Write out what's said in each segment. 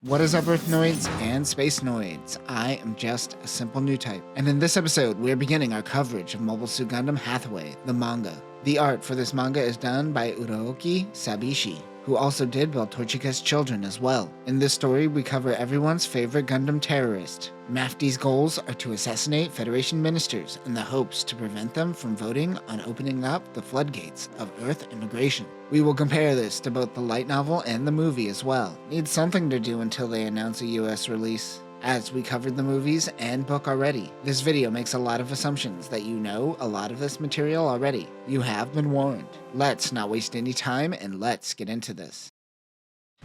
What is up, Earthnoids and Spacenoids? I am just a simple Newtype, and in this episode, we are beginning our coverage of Mobile Suit Gundam Hathaway, the manga. The art for this manga is done by Uroki Sabishi, who also did Beltorchica's Children as well. In this story, we cover everyone's favorite Gundam terrorist. Mafty's goals are to assassinate Federation ministers in the hopes to prevent them from voting on opening up the floodgates of Earth immigration. We will compare this to both the light novel and the movie as well. Need something to do until they announce a US release. As we covered the movies and book already, this video makes a lot of assumptions that you know a lot of this material already. You have been warned. Let's not waste any time and let's get into this.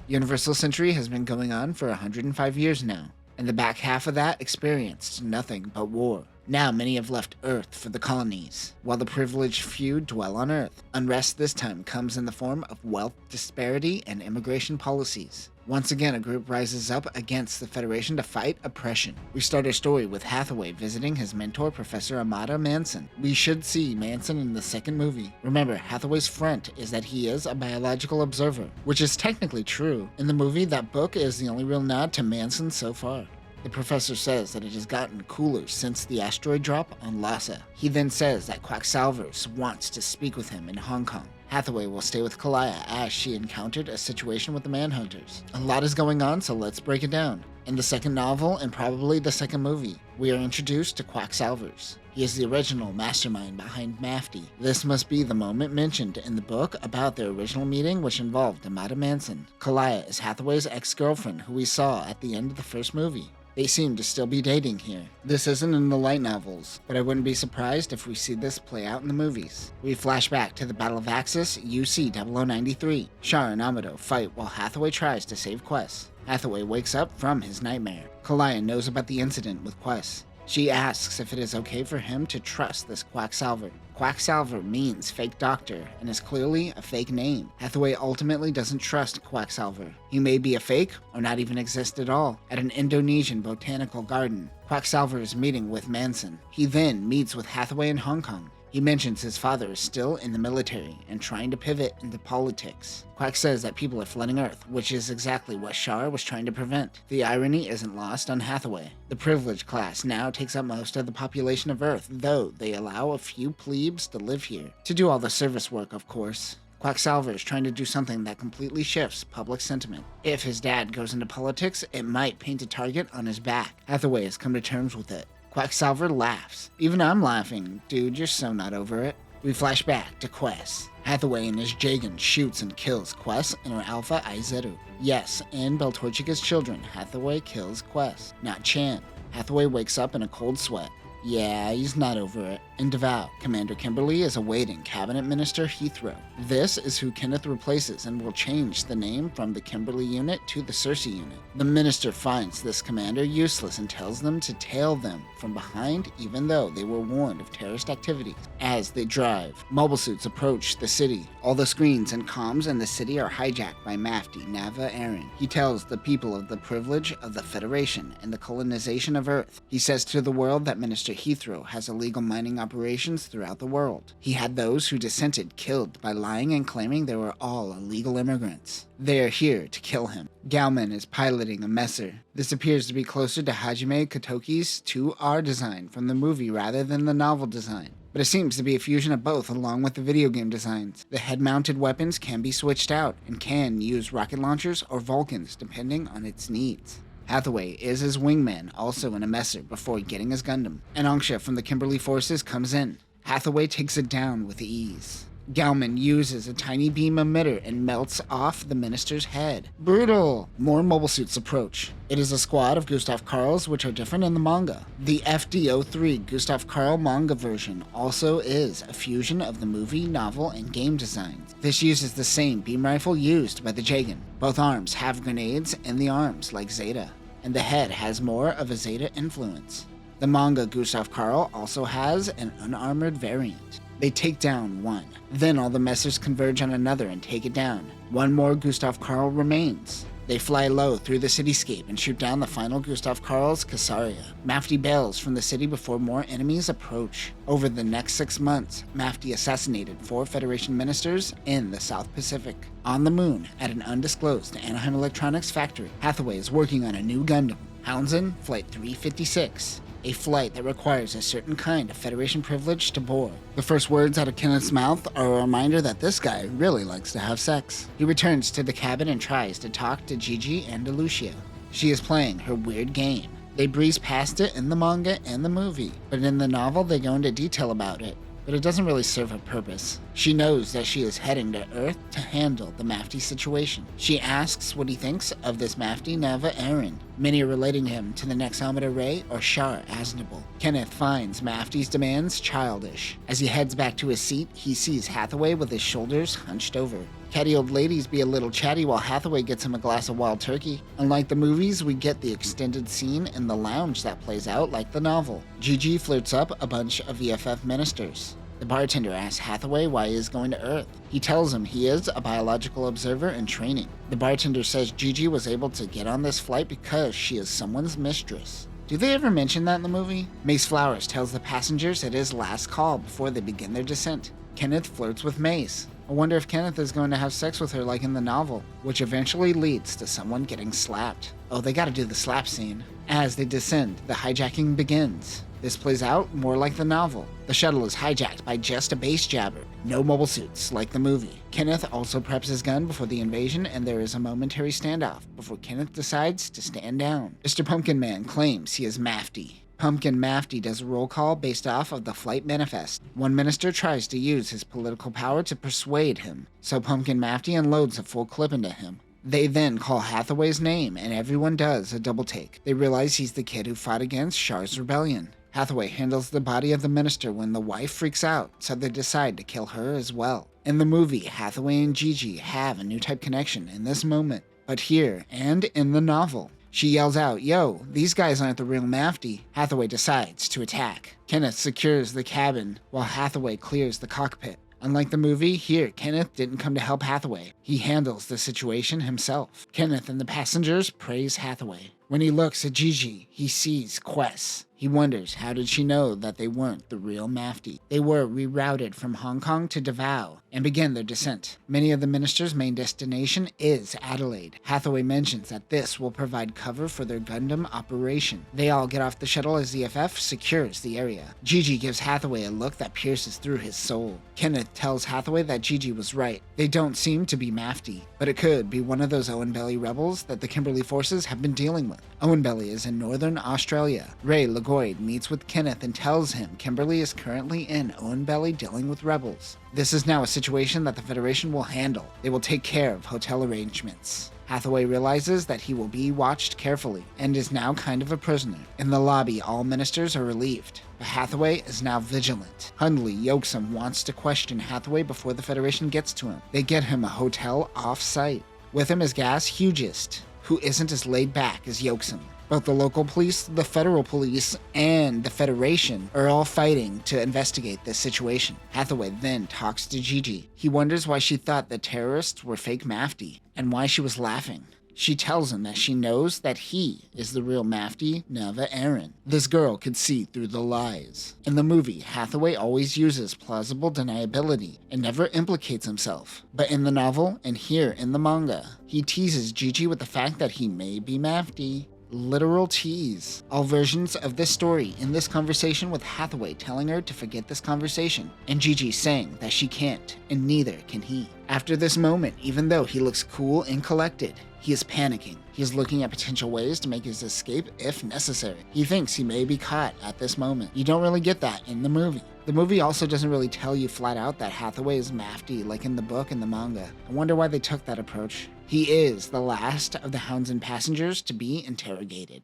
Universal Century has been going on for 105 years now, and the back half of that experienced nothing but war. Now many have left Earth for the colonies, while the privileged few dwell on Earth. Unrest this time comes in the form of wealth disparity and immigration policies. Once again, a group rises up against the Federation to fight oppression. We start our story with Hathaway visiting his mentor, Professor Amada Manson. We should see Manson in the second movie. Remember, Hathaway's front is that he is a biological observer, which is technically true. In the movie, that book is the only real nod to Manson so far. The professor says that it has gotten cooler since the asteroid drop on Lhasa. He then says that Quacksalvers wants to speak with him in Hong Kong. Hathaway will stay with Kalaya as she encountered a situation with the Manhunters. A lot is going on, so let's break it down. In the second novel, and probably the second movie, we are introduced to Quacksalvers. He is the original mastermind behind Mafty. This must be the moment mentioned in the book about their original meeting, which involved Amada Manson. Kalaya is Hathaway's ex-girlfriend, who we saw at the end of the first movie. They seem to still be dating here. This isn't in the light novels, but I wouldn't be surprised if we see this play out in the movies. We flash back to the Battle of Axis UC 0093. Char and Amado fight while Hathaway tries to save Quest. Hathaway wakes up from his nightmare. Kalaya knows about the incident with Quest. She asks if it is okay for him to trust this Quacksalver. Quacksalver means fake doctor and is clearly a fake name. Hathaway ultimately doesn't trust Quacksalver. He may be a fake or not even exist at all. At an Indonesian botanical garden, Quacksalver is meeting with Manson. He then meets with Hathaway in Hong Kong. He mentions his father is still in the military and trying to pivot into politics. Quack says that people are flooding Earth, which is exactly what Char was trying to prevent. The irony isn't lost on Hathaway. The privileged class now takes up most of the population of Earth, though they allow a few plebes to live here. To do all the service work, of course. Quacksalver is trying to do something that completely shifts public sentiment. If his dad goes into politics, it might paint a target on his back. Hathaway has come to terms with it. Quacksalver laughs. Even I'm laughing. Dude, you're so not over it. We flash back to Quest. Hathaway and his Jagan shoots and kills Quest and her Alpha Izeru. Yes, in Beltorchica's Children, Hathaway kills Quest, not Chan. Hathaway wakes up in a cold sweat. Yeah, he's not over it. In Davao, Commander Kimberly is awaiting Cabinet Minister Heathrow. This is who Kenneth replaces and will change the name from the Kimberly unit to the Cersei unit. The minister finds this commander useless and tells them to tail them from behind even though they were warned of terrorist activities. As they drive, mobile suits approach the city. All the screens and comms in the city are hijacked by Mafty, Nava Aaron. He tells the people of the privilege of the Federation and the colonization of Earth. He says to the world that Minister Heathrow has illegal mining operations throughout the world. He had those who dissented killed by lying and claiming they were all illegal immigrants. They are here to kill him. Galman is piloting a Messer. This appears to be closer to Hajime Kotoki's 2R design from the movie rather than the novel design. But it seems to be a fusion of both along with the video game designs. The head-mounted weapons can be switched out and can use rocket launchers or Vulcans depending on its needs. Hathaway is his wingman, also in a Messer, before getting his Gundam. An Angsha from the Kimberly forces comes in. Hathaway takes it down with ease. Galman uses a tiny beam emitter and melts off the minister's head. Brutal! More mobile suits approach. It is a squad of Gustav Karls, which are different in the manga. The FD03 Gustav Karl manga version also is a fusion of the movie, novel, and game designs. This uses the same beam rifle used by the Jagan. Both arms have grenades in the arms, like Zeta, and the head has more of a Zeta influence. The manga Gustav Karl also has an unarmored variant. They take down one. Then all the Messers converge on another and take it down. One more Gustav Karl remains. They fly low through the cityscape and shoot down the final Gustav Karl's Caesarea. Mafty bails from the city before more enemies approach. Over the next 6 months, Mafty assassinated 4 Federation ministers in the South Pacific. On the moon, at an undisclosed Anaheim Electronics factory, Hathaway is working on a new Gundam, Houndsman Flight 356. A flight that requires a certain kind of Federation privilege to board. The first words out of Kenneth's mouth are a reminder that this guy really likes to have sex. He returns to the cabin and tries to talk to Gigi and Lucia. She is playing her weird game. They breeze past it in the manga and the movie, but in the novel they go into detail about it. But it doesn't really serve a purpose. She knows that she is heading to Earth to handle the Mafty situation. She asks what he thinks of this Mafty Nava Aaron, many are relating him to the next Almeda Ray or Shar Aznable. Kenneth finds Mafty's demands childish. As he heads back to his seat, he sees Hathaway with his shoulders hunched over. Catty old ladies be a little chatty while Hathaway gets him a glass of wild turkey. Unlike the movies, we get the extended scene in the lounge that plays out like the novel. Gigi flirts up a bunch of EFF ministers. The bartender asks Hathaway why he is going to Earth. He tells him he is a biological observer in training. The bartender says Gigi was able to get on this flight because she is someone's mistress. Do they ever mention that in the movie? Mace Flowers tells the passengers it is last call before they begin their descent. Kenneth flirts with Mace. I wonder if Kenneth is going to have sex with her like in the novel, which eventually leads to someone getting slapped. Oh, they gotta do the slap scene. As they descend, the hijacking begins. This plays out more like the novel. The shuttle is hijacked by just a base jabber. No mobile suits, like the movie. Kenneth also preps his gun before the invasion, and there is a momentary standoff before Kenneth decides to stand down. Mr. Pumpkin Man claims he is Mafty. Pumpkin Mafty does a roll call based off of the flight manifest. One minister tries to use his political power to persuade him, so Pumpkin Mafty unloads a full clip into him. They then call Hathaway's name, and everyone does a double take. They realize he's the kid who fought against Shar's rebellion. Hathaway handles the body of the minister when the wife freaks out, so they decide to kill her as well. In the movie, Hathaway and Gigi have a Newtype connection in this moment, but here, and in the novel, she yells out, "Yo, these guys aren't the real Mafty." Hathaway decides to attack. Kenneth secures the cabin while Hathaway clears the cockpit. Unlike the movie, here, Kenneth didn't come to help Hathaway. He handles the situation himself. Kenneth and the passengers praise Hathaway. When he looks at Gigi, he sees Quest. He wonders how did she know that they weren't the real Mafty. They were rerouted from Hong Kong to Davao and begin their descent. Many of the ministers' main destination is Adelaide. Hathaway mentions that this will provide cover for their Gundam operation. They all get off the shuttle as the FF secures the area. Gigi gives Hathaway a look that pierces through his soul. Kenneth tells Hathaway that Gigi was right. They don't seem to be Mafty, but it could be one of those Owenbelly rebels that the Kimberley forces have been dealing with. Owenbelly is in northern Australia. Ray Lagoyd meets with Kenneth and tells him Kimberley is currently in Owenbelly dealing with rebels. This is now a situation that the Federation will handle. They will take care of hotel arrangements. Hathaway realizes that he will be watched carefully and is now kind of a prisoner. In the lobby, all ministers are relieved, but Hathaway is now vigilant. Hundley Yoksum wants to question Hathaway before the Federation gets to him. They get him a hotel off-site. With him is Gas Hugest, who isn't as laid back as Yoksum. Both the local police, the federal police, and the Federation are all fighting to investigate this situation. Hathaway then talks to Gigi. He wonders why she thought the terrorists were fake Mafty, and why she was laughing. She tells him that she knows that he is the real Mafty Nava Aaron. This girl could see through the lies. In the movie, Hathaway always uses plausible deniability and never implicates himself. But in the novel, and here in the manga, he teases Gigi with the fact that he may be Mafty. Literal tease. All versions of this story in this conversation with Hathaway telling her to forget this conversation, and Gigi saying that she can't, and neither can he. After this moment, even though he looks cool and collected, he is panicking. He is looking at potential ways to make his escape if necessary. He thinks he may be caught at this moment. You don't really get that in the movie. The movie also doesn't really tell you flat out that Hathaway is Mafty like in the book and the manga. I wonder why they took that approach. He is the last of the Houndsman passengers to be interrogated.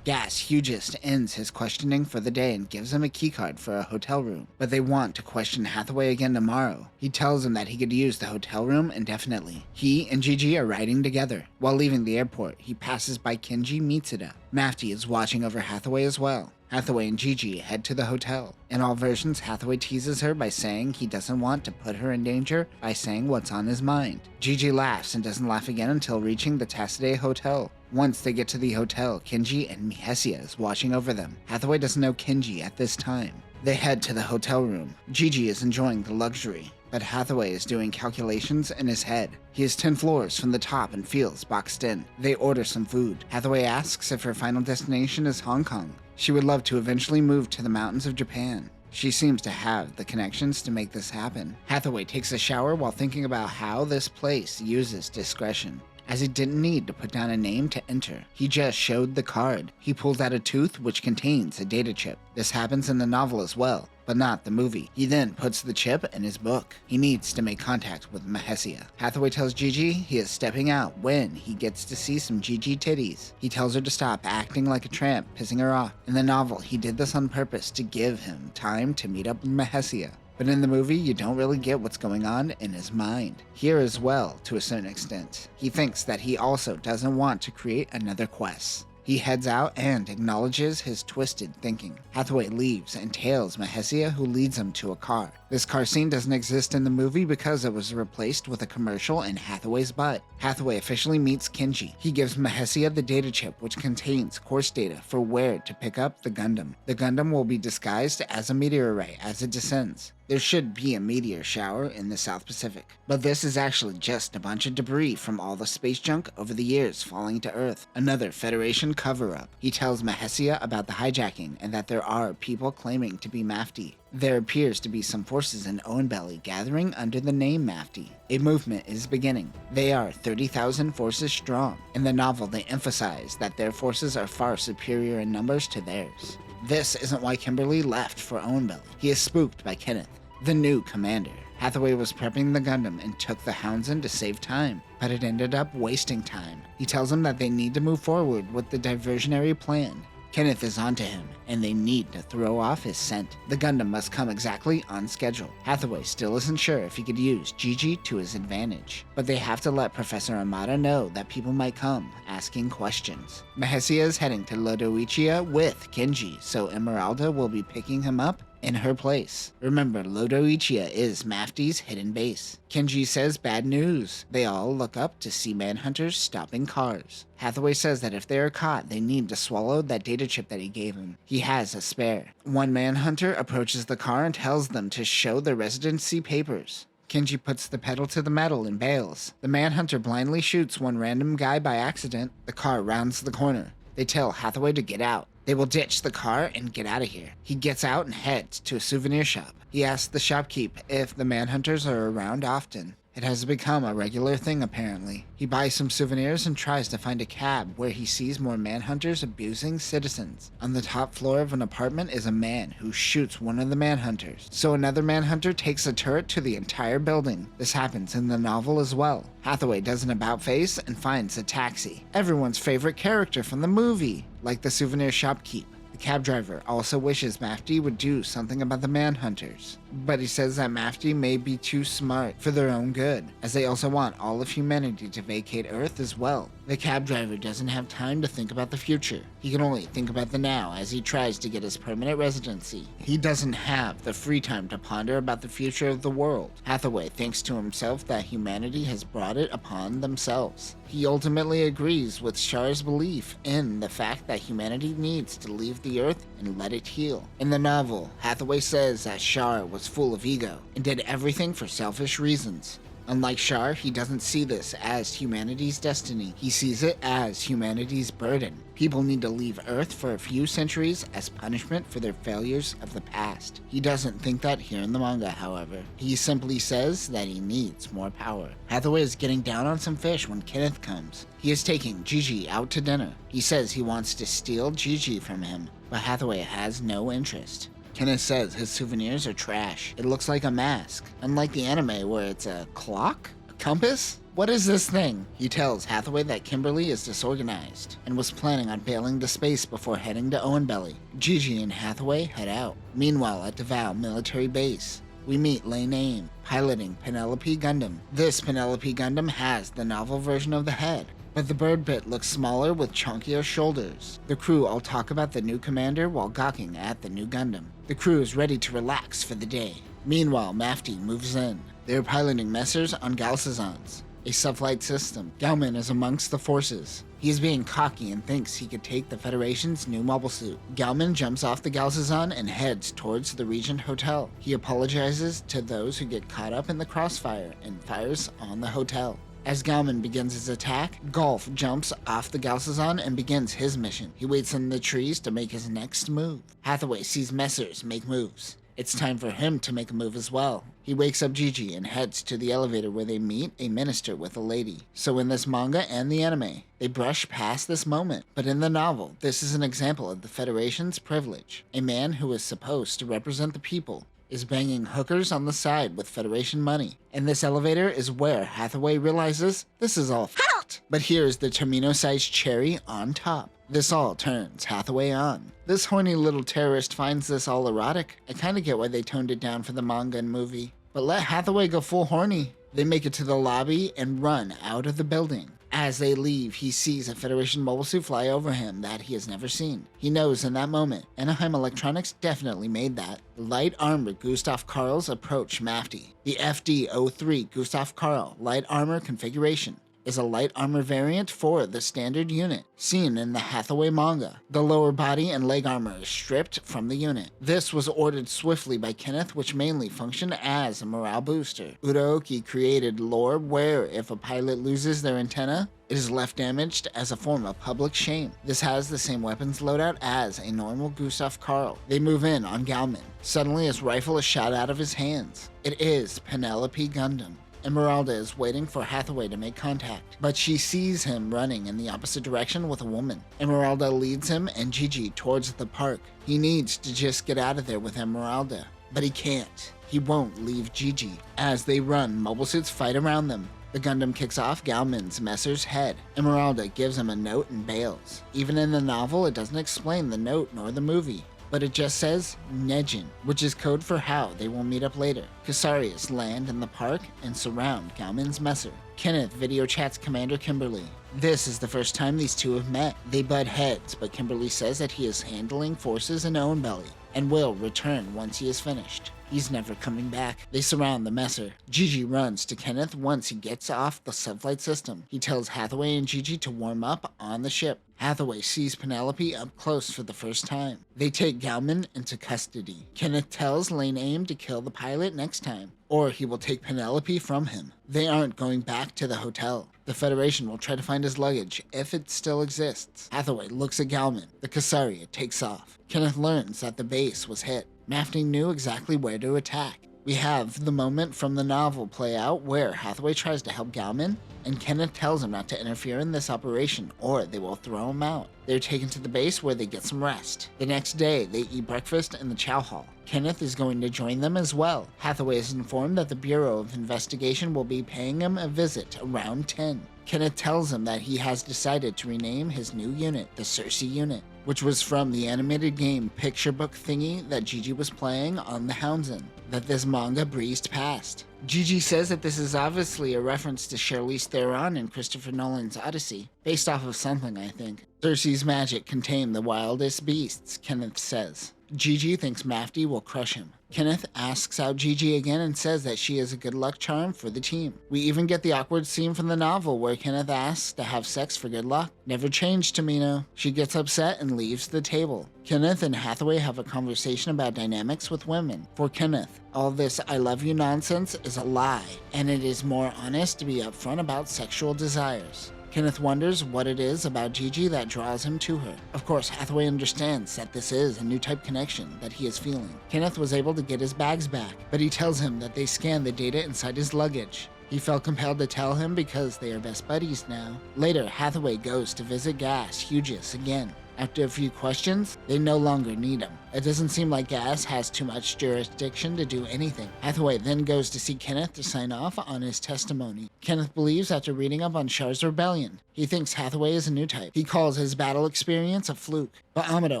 Gas Hugest ends his questioning for the day and gives him a keycard for a hotel room, but they want to question Hathaway again tomorrow. He tells him that he could use the hotel room indefinitely. He and Gigi are riding together. While leaving the airport, he passes by Kenji Mitsuda. Mafty is watching over Hathaway as well. Hathaway and Gigi head to the hotel. In all versions, Hathaway teases her by saying he doesn't want to put her in danger by saying what's on his mind. Gigi laughs and doesn't laugh again until reaching the Tasade Hotel. Once they get to the hotel, Kenji and Mihesia is watching over them. Hathaway doesn't know Kenji at this time. They head to the hotel room. Gigi is enjoying the luxury, but Hathaway is doing calculations in his head. He is 10 floors from the top and feels boxed in. They order some food. Hathaway asks if her final destination is Hong Kong. She would love to eventually move to the mountains of Japan. She seems to have the connections to make this happen. Hathaway takes a shower while thinking about how this place uses discretion, as he didn't need to put down a name to enter. He just showed the card. He pulls out a tooth which contains a data chip. This happens in the novel as well, but not the movie. He then puts the chip in his book. He needs to make contact with Mihesia. Hathaway tells Gigi he is stepping out when he gets to see some Gigi titties. He tells her to stop acting like a tramp, pissing her off. In the novel, he did this on purpose to give him time to meet up with Mihesia. But in the movie, you don't really get what's going on in his mind. Here as well, to a certain extent. He thinks that he also doesn't want to create another quest. He heads out and acknowledges his twisted thinking. Hathaway leaves and tails Mihesia, who leads him to a car. This car scene doesn't exist in the movie because it was replaced with a commercial in Hathaway's butt. Hathaway officially meets Kenji. He gives Mihesia the data chip, which contains course data for where to pick up the Gundam. The Gundam will be disguised as a meteorite as it descends. There should be a meteor shower in the South Pacific, but this is actually just a bunch of debris from all the space junk over the years falling to Earth. Another Federation cover-up. He tells Mihesia about the hijacking and that there are people claiming to be Mafty. There appears to be some forces in Owenbelly gathering under the name Mafty. A movement is beginning. They are 30,000 forces strong. In the novel, they emphasize that their forces are far superior in numbers to theirs. This isn't why Kimberly left for Owenbelly. He is spooked by Kenneth, the new commander. Hathaway was prepping the Gundam and took the hounds in to save time, but it ended up wasting time. He tells him that they need to move forward with the diversionary plan. Kenneth is onto him, and they need to throw off his scent. The Gundam must come exactly on schedule. Hathaway still isn't sure if he could use Gigi to his advantage, but they have to let Professor Amada know that people might come, asking questions. Mihesia is heading to Lodoichia with Kenji, so Emeralda will be picking him up in her place. Remember, Lodoichia is Mafty's hidden base. Kenji says bad news. They all look up to see manhunters stopping cars. Hathaway says that if they are caught, they need to swallow that data chip that he gave him. He has a spare. One manhunter approaches the car and tells them to show their residency papers. Kenji puts the pedal to the metal and bails. The manhunter blindly shoots one random guy by accident. The car rounds the corner. They tell Hathaway to get out. They will ditch the car and get out of here. He gets out and heads to a souvenir shop. He asks the shopkeep if the manhunters are around often. It has become a regular thing, apparently. He buys some souvenirs and tries to find a cab where he sees more manhunters abusing citizens. On the top floor of an apartment is a man who shoots one of the manhunters. So another manhunter takes a turret to the entire building. This happens in the novel as well. Hathaway does an about-face and finds a taxi. Everyone's favorite character from the movie, like the souvenir shopkeep. The cab driver also wishes Mafty would do something about the manhunters, but he says that Mafty may be too smart for their own good, as they also want all of humanity to vacate Earth as well. The cab driver doesn't have time to think about the future. He can only think about the now as he tries to get his permanent residency. He doesn't have the free time to ponder about the future of the world. Hathaway thinks to himself that humanity has brought it upon themselves. He ultimately agrees with Char's belief in the fact that humanity needs to leave the Earth and let it heal. In the novel, Hathaway says that Char was full of ego and did everything for selfish reasons. Unlike Char, he doesn't see this as humanity's destiny. He sees it as humanity's burden. People need to leave Earth for a few centuries as punishment for their failures of the past. He doesn't think that here in the manga, however. He simply says that he needs more power. Hathaway is getting down on some fish when Kenneth comes. He is taking Gigi out to dinner. He says he wants to steal Gigi from him, but Hathaway has no interest. Kenneth says his souvenirs are trash. It looks like a mask, unlike the anime where it's a clock? A compass? What is this thing? He tells Hathaway that Kimberly is disorganized and was planning on bailing to space before heading to Owenbelly. Gigi and Hathaway head out. Meanwhile, at Davao military base, we meet Lane Aim, piloting Penelope Gundam. This Penelope Gundam has the novel version of the head. but the bird bit looks smaller with chunkier shoulders. The crew all talk about the new commander while gawking at the new Gundam. The crew is ready to relax for the day. Meanwhile, Mafty moves in. They are piloting messers on Galcezons, a sublight system. Galman is amongst the forces. He is being cocky and thinks he could take the Federation's new mobile suit. Galman jumps off the Galcezon and heads towards the Regent Hotel. He apologizes to those who get caught up in the crossfire and fires on the hotel. As Galman begins his attack, Golf jumps off the Galcezon and begins his mission. He waits in the trees to make his next move. Hathaway sees Messers make moves. It's time for him to make a move as well. He wakes up Gigi and heads to the elevator where they meet a minister with a lady. So in this manga and the anime, they brush past this moment. But in the novel, this is an example of the Federation's privilege. A man who is supposed to represent the people is banging hookers on the side with Federation money. And this elevator is where Hathaway realizes this is all fault. But here's the Tomino-sized cherry on top. This all turns Hathaway on. This horny little terrorist finds this all erotic. I kinda get why they toned it down for the manga and movie. But let Hathaway go full horny. They make it to the lobby and run out of the building. As they leave, he sees a Federation mobile suit fly over him that he has never seen. He knows in that moment, Anaheim Electronics definitely made that. The light armored Gustav Karls approach Mafty. The FD-03 Gustav Karl light armor configuration is a light armor variant for the standard unit, seen in the Hathaway manga. The lower body and leg armor is stripped from the unit. This was ordered swiftly by Kenneth, which mainly functioned as a morale booster. Uroki created lore where if a pilot loses their antenna, it is left damaged as a form of public shame. This has the same weapons loadout as a normal Gustav Karl. They move in on Galman. Suddenly his rifle is shot out of his hands. It is Penelope Gundam. Esmeralda is waiting for Hathaway to make contact, but she sees him running in the opposite direction with a woman. Esmeralda leads him and Gigi towards the park. He needs to just get out of there with Esmeralda, but he can't. He won't leave Gigi. As they run, mobile suits fight around them. The Gundam kicks off Galman's Messer's head. Esmeralda gives him a note and bails. Even in the novel, it doesn't explain the note nor the movie, but it just says Nejin, which is code for how they will meet up later. Caesarius land in the park and surround Galman's Messer. Kenneth video chats Commander Kimberly. This is the first time these two have met. They butt heads, but Kimberly says that he is handling forces in Own Belly and will return once he is finished. He's never coming back. They surround the Messer. Gigi runs to Kenneth once he gets off the sublight system. He tells Hathaway and Gigi to warm up on the ship. Hathaway sees Penelope up close for the first time. They take Galman into custody. Kenneth tells Lane Aim to kill the pilot next time, or he will take Penelope from him. They aren't going back to the hotel. The Federation will try to find his luggage, if it still exists. Hathaway looks at Galman. The Caesarea takes off. Kenneth learns that the base was hit. Mafty knew exactly where to attack. We have the moment from the novel play out where Hathaway tries to help Galman, and Kenneth tells him not to interfere in this operation or they will throw him out. They're taken to the base where they get some rest. The next day, they eat breakfast in the chow hall. Kenneth is going to join them as well. Hathaway is informed that the Bureau of Investigation will be paying him a visit around 10. Kenneth tells him that he has decided to rename his new unit the Circe unit, which was from the animated game picture book thingy that Gigi was playing on the Houndzen, that this manga breezed past. Gigi says that this is obviously a reference to Charlize Theron in Christopher Nolan's Odyssey, based off of something, I think. Circe's magic contained the wildest beasts, Kenneth says. Gigi thinks Mafty will crush him. Kenneth asks out Gigi again and says that she is a good luck charm for the team. We even get the awkward scene from the novel where Kenneth asks to have sex for good luck. Never changed, Tomino. She gets upset and leaves the table. Kenneth and Hathaway have a conversation about dynamics with women. For Kenneth, all this I love you nonsense is a lie, and it is more honest to be upfront about sexual desires. Kenneth wonders what it is about Gigi that draws him to her. Of course, Hathaway understands that this is a Newtype connection that he is feeling. Kenneth was able to get his bags back, but he tells him that they scanned the data inside his luggage. He felt compelled to tell him because they are best buddies now. Later, Hathaway goes to visit Gas Hughes again. After a few questions, they no longer need him. It doesn't seem like Gas has too much jurisdiction to do anything. Hathaway then goes to see Kenneth to sign off on his testimony. Kenneth believes after reading up on Char's rebellion. He thinks Hathaway is a Newtype. He calls his battle experience a fluke. But Amado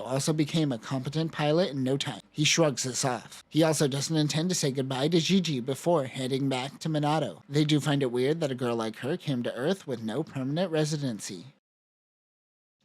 also became a competent pilot in no time. He shrugs this off. He also doesn't intend to say goodbye to Gigi before heading back to Minato. They do find it weird that a girl like her came to Earth with no permanent residency.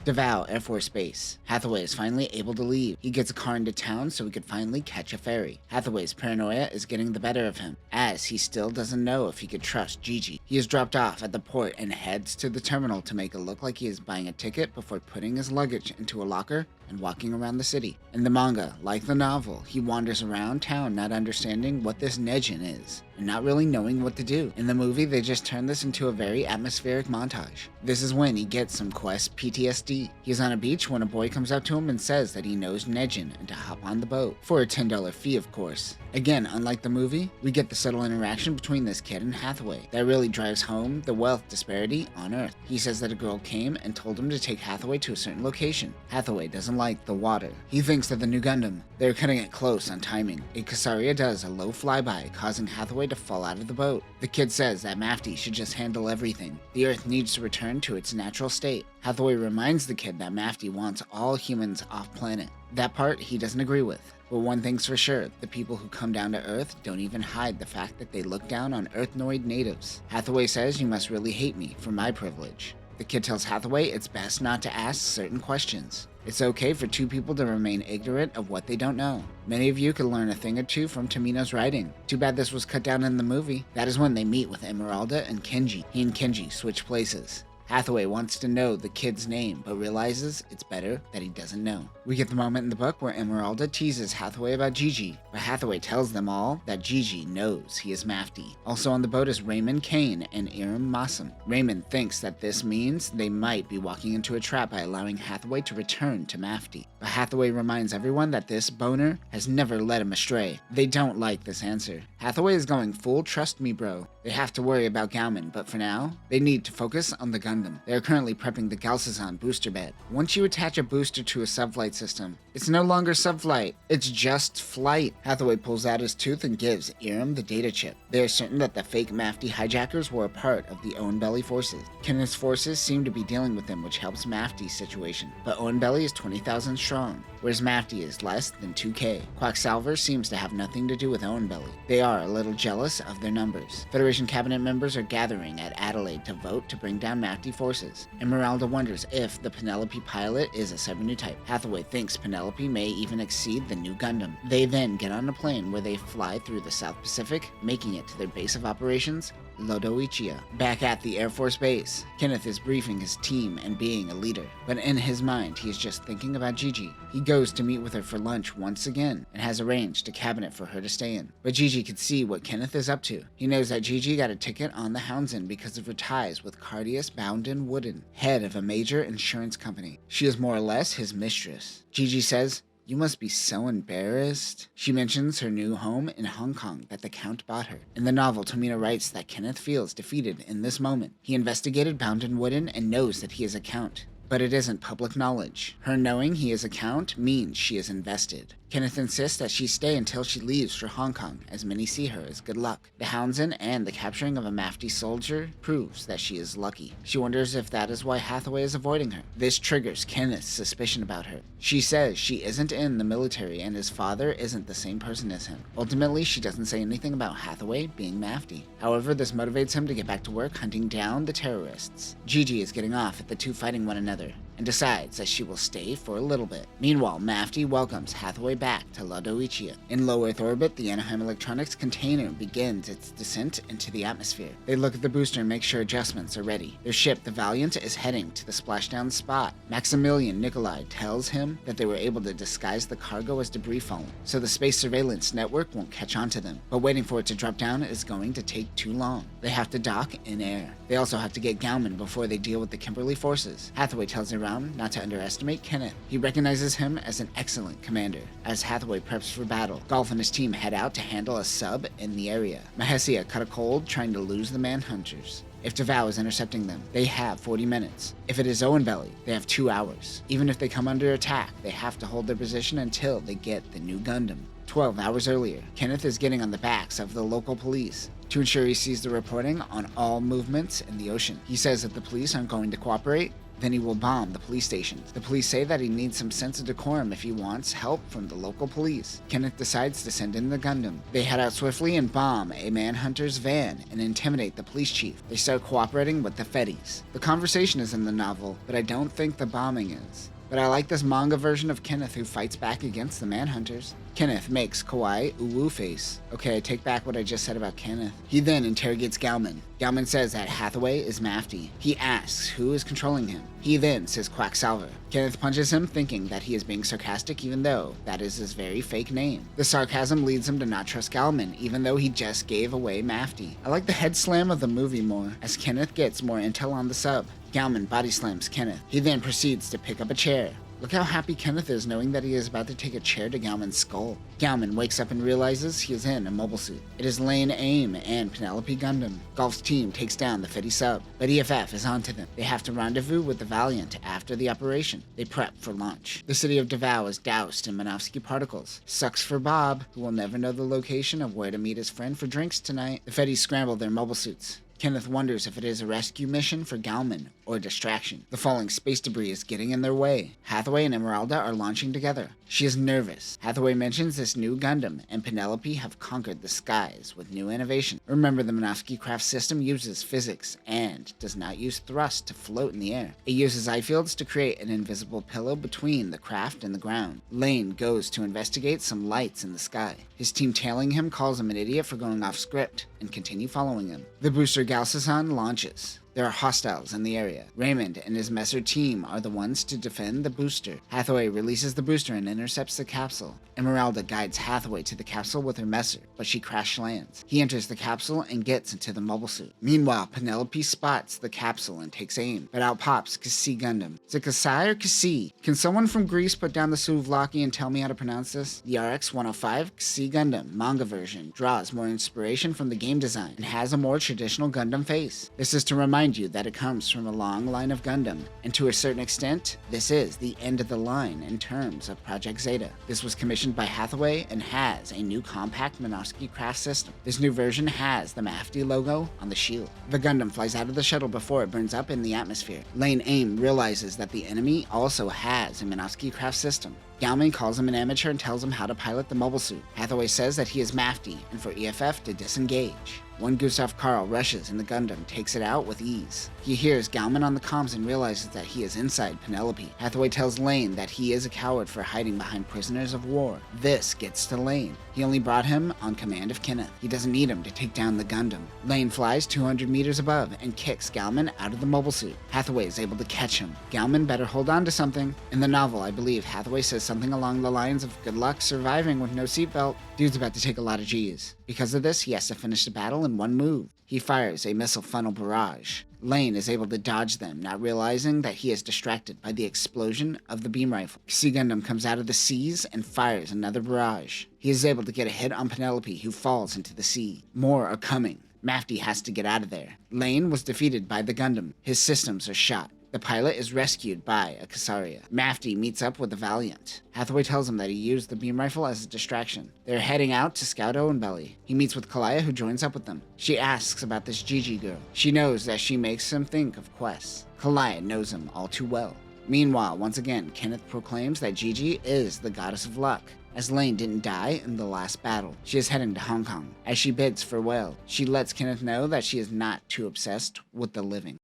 Davao Air Force Base. Hathaway is finally able to leave. He gets a car into town so he could finally catch a ferry. Hathaway's paranoia is getting the better of him, as he still doesn't know if he could trust Gigi. He is dropped off at the port and heads to the terminal to make it look like he is buying a ticket before putting his luggage into a locker and walking around the city. In the manga, like the novel, he wanders around town not understanding what this Nejin is, and not really knowing what to do. In the movie, they just turn this into a very atmospheric montage. This is when he gets some quest PTSD. He is on a beach when a boy comes up to him and says that he knows Nejin and to hop on the boat, for a $10 fee of course. Again, unlike the movie, we get the subtle interaction between this kid and Hathaway that really drives home the wealth disparity on Earth. He says that a girl came and told him to take Hathaway to a certain location. Hathaway doesn't like the water. He thinks that the new Gundam, they're cutting it close on timing. Casaria does a low flyby, causing Hathaway to fall out of the boat. The kid says that Mafty should just handle everything. The Earth needs to return to its natural state. Hathaway reminds the kid that Mafty wants all humans off planet. That part he doesn't agree with. But one thing's for sure, the people who come down to Earth don't even hide the fact that they look down on Earthnoid natives. Hathaway says, "You must really hate me for my privilege." The kid tells Hathaway it's best not to ask certain questions. It's okay for two people to remain ignorant of what they don't know. Many of you could learn a thing or two from Tamino's writing. Too bad this was cut down in the movie. That is when they meet with Emeralda and Kenji. He and Kenji switch places. Hathaway wants to know the kid's name, but realizes it's better that he doesn't know. We get the moment in the book where Emeralda teases Hathaway about Gigi, but Hathaway tells them all that Gigi knows he is Mafty. Also on the boat is Raymond Kane and Iram Masum. Raymond thinks that this means they might be walking into a trap by allowing Hathaway to return to Mafty. But Hathaway reminds everyone that this boner has never led him astray. They don't like this answer. Hathaway is going full trust me bro. They have to worry about Gauman, but for now, they need to focus on the Gundam. They are currently prepping the Galcezon booster bed. Once you attach a booster to a subflight system, it's no longer subflight, it's just flight. Hathaway pulls out his tooth and gives Iram the data chip. They are certain that the fake Mafty hijackers were a part of the Owen Belly forces. Kenneth's forces seem to be dealing with them, which helps Mafty's situation. But Owen Belly is 20,000 strong, whereas Mafty is less than 2k. Quacksalver seems to have nothing to do with Owen Belly. They are a little jealous of their numbers. Federation cabinet members are gathering at Adelaide to vote to bring down Mafty forces. Emeralda wonders if the Penelope pilot is a cyber Newtype. Hathaway thinks Penelope may even exceed the new Gundam. They then get on a plane where they fly through the South Pacific, making it to their base of operations, Lodoichia. Back at the Air Force Base, Kenneth is briefing his team and being a leader, but in his mind he is just thinking about Gigi. He goes to meet with her for lunch once again and has arranged a cabinet for her to stay in. But Gigi could see what Kenneth is up to. He knows that Gigi got a ticket on the Houndsen because of her ties with Cardius Bounden Wooden, head of a major insurance company. She is more or less his mistress. Gigi says, "You must be so embarrassed." She mentions her new home in Hong Kong that the Count bought her. In the novel, Tomino writes that Kenneth feels defeated in this moment. He investigated Bounden Wooden and knows that he is a Count, but it isn't public knowledge. Her knowing he is a Count means she is invested. Kenneth insists that she stay until she leaves for Hong Kong, as many see her as good luck. The Houndsen and the capturing of a Mafty soldier proves that she is lucky. She wonders if that is why Hathaway is avoiding her. This triggers Kenneth's suspicion about her. She says she isn't in the military and his father isn't the same person as him. Ultimately, she doesn't say anything about Hathaway being Mafty. However, this motivates him to get back to work hunting down the terrorists. Gigi is getting off at the two fighting one another and decides that she will stay for a little bit. Meanwhile, Mafty welcomes Hathaway back to Lodoichia. In low Earth orbit, the Anaheim Electronics container begins its descent into the atmosphere. They look at the booster and make sure adjustments are ready. Their ship, the Valiant, is heading to the splashdown spot. Maximilian Nikolai tells him that they were able to disguise the cargo as debris falling, so the space surveillance network won't catch on to them. But waiting for it to drop down is going to take too long. They have to dock in air. They also have to get Gauman before they deal with the Kimberly forces. Hathaway tells Iram not to underestimate Kenneth. He recognizes him as an excellent commander. As Hathaway preps for battle, Golf and his team head out to handle a sub in the area. Mahesia cut a cold trying to lose the Manhunters. If Davao is intercepting them, they have 40 minutes. If it is Owenbelly, they have 2 hours. Even if they come under attack, they have to hold their position until they get the new Gundam. 12 hours earlier, Kenneth is getting on the backs of the local police to ensure he sees the reporting on all movements in the ocean. He says that the police aren't going to cooperate, then he will bomb the police stations. The police say that he needs some sense of decorum if he wants help from the local police. Kenneth decides to send in the Gundam. They head out swiftly and bomb a manhunter's van and intimidate the police chief. They start cooperating with the Feddies. The conversation is in the novel, but I don't think the bombing is. But I like this manga version of Kenneth who fights back against the manhunters. Kenneth makes kawaii uwu face. Okay, I take back what I just said about Kenneth. He then interrogates Galman. Galman says that Hathaway is Mafty. He asks who is controlling him. He then says Quacksalver. Kenneth punches him, thinking that he is being sarcastic even though that is his very fake name. The sarcasm leads him to not trust Galman, even though he just gave away Mafty. I like the head slam of the movie more, as Kenneth gets more intel on the sub. Galman body slams Kenneth. He then proceeds to pick up a chair. Look how happy Kenneth is knowing that he is about to take a chair to Galman's skull. Galman wakes up and realizes he is in a mobile suit. It is Lane Aim and Penelope Gundam. Golf's team takes down the Fetty sub, but EFF is onto them. They have to rendezvous with the Valiant after the operation. They prep for launch. The city of Davao is doused in Monofsky particles. Sucks for Bob, who will never know the location of where to meet his friend for drinks tonight. The Fetties scramble their mobile suits. Kenneth wonders if it is a rescue mission for Galman or a distraction. The falling space debris is getting in their way. Hathaway and Emeralda are launching together. She is nervous. Hathaway mentions this new Gundam, and Penelope have conquered the skies with new innovation. Remember, the Monofsky craft system uses physics and does not use thrust to float in the air. It uses eye fields to create an invisible pillow between the craft and the ground. Lane goes to investigate some lights in the sky. His team tailing him calls him an idiot for going off script and continue following him. The booster Galsasan launches. There are hostiles in the area. Raymond and his Messer team are the ones to defend the booster. Hathaway releases the booster and intercepts the capsule. Emeralda guides Hathaway to the capsule with her Messer, but she crash lands. He enters the capsule and gets into the mobile suit. Meanwhile, Penelope spots the capsule and takes aim, but out pops Xi Gundam. Is it Kasai or Kasi? Can someone from Greece put down the souvlaki and tell me how to pronounce this? The RX-105 Xi Gundam manga version draws more inspiration from the game design and has a more traditional Gundam face. This is to remind you that it comes from a long line of Gundam, and to a certain extent, this is the end of the line in terms of Project Zeta. This was commissioned by Hathaway and has a new compact Monofsky craft system. This new version has the Mafty logo on the shield. The Gundam flies out of the shuttle before it burns up in the atmosphere. Lane Aim realizes that the enemy also has a Monofsky craft system. Galman calls him an amateur and tells him how to pilot the mobile suit. Hathaway says that he is Mafty and for EFF to disengage. One Gustav Karl rushes and the Gundam takes it out with ease. He hears Galman on the comms and realizes that he is inside Penelope. Hathaway tells Lane that he is a coward for hiding behind prisoners of war. This gets to Lane. He only brought him on command of Kenneth. He doesn't need him to take down the Gundam. Lane flies 200 meters above and kicks Galman out of the mobile suit. Hathaway is able to catch him. Galman better hold on to something. In the novel, I believe Hathaway says something along the lines of good luck surviving with no seatbelt. Dude's about to take a lot of G's. Because of this, he has to finish the battle in one move. He fires a missile funnel barrage. Lane is able to dodge them, not realizing that he is distracted by the explosion of the beam rifle. Xi Gundam comes out of the seas and fires another barrage. He is able to get a hit on Penelope, who falls into the sea. More are coming. Mafty has to get out of there. Lane was defeated by the Gundam. His systems are shot. The pilot is rescued by a Casaria. Mafty meets up with the Valiant. Hathaway tells him that he used the beam rifle as a distraction. They're heading out to scout Owenbelly. He meets with Kalaya, who joins up with them. She asks about this Gigi girl. She knows that she makes him think of quests. Kalaya knows him all too well. Meanwhile, once again, Kenneth proclaims that Gigi is the goddess of luck, as Lane didn't die in the last battle. She is heading to Hong Kong. As she bids farewell, she lets Kenneth know that she is not too obsessed with the living.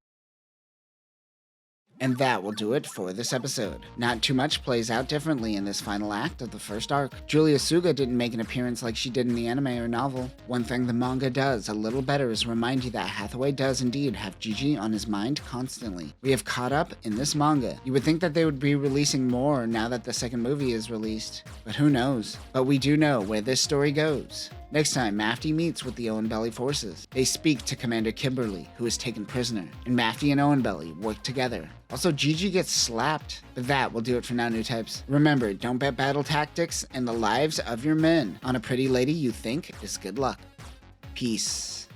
And that will do it for this episode. Not too much plays out differently in this final act of the first arc. Julia Suga didn't make an appearance like she did in the anime or novel. One thing the manga does a little better is remind you that Hathaway does indeed have Gigi on his mind constantly. We have caught up in this manga. You would think that they would be releasing more now that the second movie is released, but who knows? But we do know where this story goes. Next time, Mafty meets with the Owenbelly forces. They speak to Commander Kimberly, who is taken prisoner, and Mafty and Owenbelly work together. Also, Gigi gets slapped. But that will do it for now, Newtypes. Remember, don't bet battle tactics and the lives of your men on a pretty lady you think is good luck. Peace.